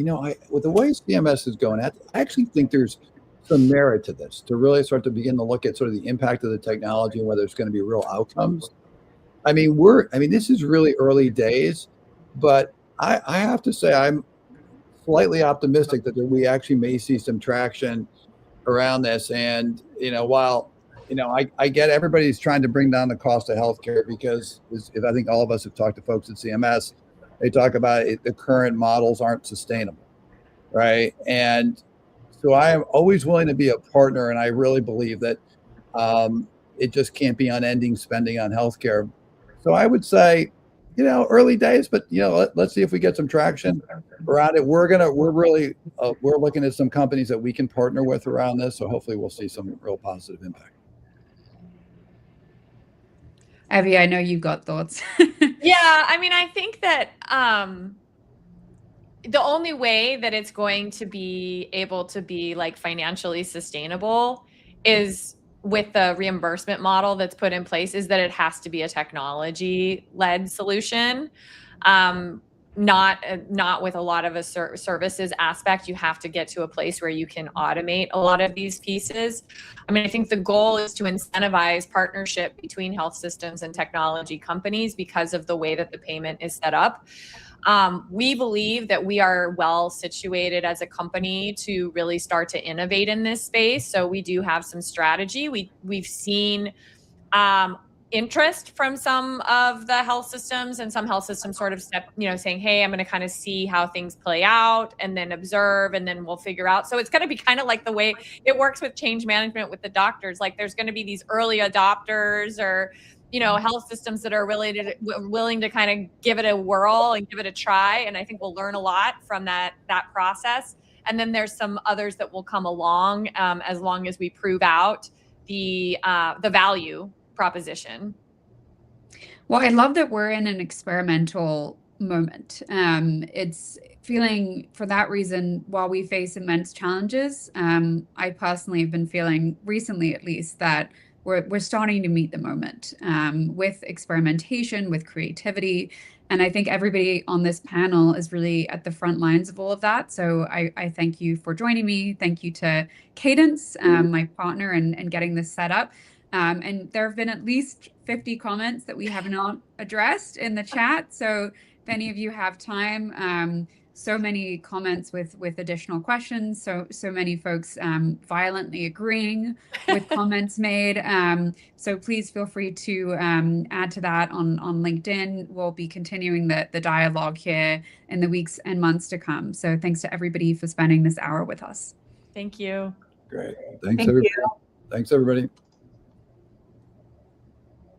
Speaker 4: with the way CMS is going at, I actually think there's some merit to this, to really start to begin to look at sort of the impact of the technology and whether it's going to be real outcomes. This is really early days, but I have to say I'm slightly optimistic that we actually may see some traction around this. And while I get everybody's trying to bring down the cost of healthcare, because if I think all of us have talked to folks at CMS, they talk about it, the current models aren't sustainable, right? And so I am always willing to be a partner, and I really believe that it just can't be unending spending on healthcare. So I would say, early days, but let's see if we get some traction around it. We're looking at some companies that we can partner with around this. So hopefully we'll see some real positive impact.
Speaker 1: Evie, I know you've got thoughts.
Speaker 3: Yeah, I think that the only way that it's going to be able to be like financially sustainable is with the reimbursement model that's put in place, is that it has to be a technology-led solution. Not with a lot of a services aspect. You have to get to a place where you can automate a lot of these pieces. I think the goal is to incentivize partnership between health systems and technology companies because of the way that the payment is set up. We believe that we are well situated as a company to really start to innovate in this space. So we do have some strategy. We've seen interest from some of the health systems, and some health systems sort of saying, hey, I'm going to kind of see how things play out and then observe, and then we'll figure out. So it's going to be kind of like the way it works with change management with the doctors. Like there's going to be these early adopters, or health systems that are willing to kind of give it a whirl and give it a try. And I think we'll learn a lot from that process. And then there's some others that will come along as long as we prove out the value proposition.
Speaker 1: Well, I love that we're in an experimental moment. It's feeling, for that reason, while we face immense challenges, I personally have been feeling recently, at least, that we're starting to meet the moment with experimentation, with creativity. And I think everybody on this panel is really at the front lines of all of that. So I thank you for joining me. Thank you to Cadence, my partner, and getting this set up. And there have been at least 50 comments that we have not addressed in the chat. So if any of you have time, so many comments with additional questions, so many folks violently agreeing with comments made. So please feel free to add to that on LinkedIn. We'll be continuing the dialogue here in the weeks and months to come. So thanks to everybody for spending this hour with us.
Speaker 3: Thank you.
Speaker 4: Great. Thanks, everybody. Thanks, everybody.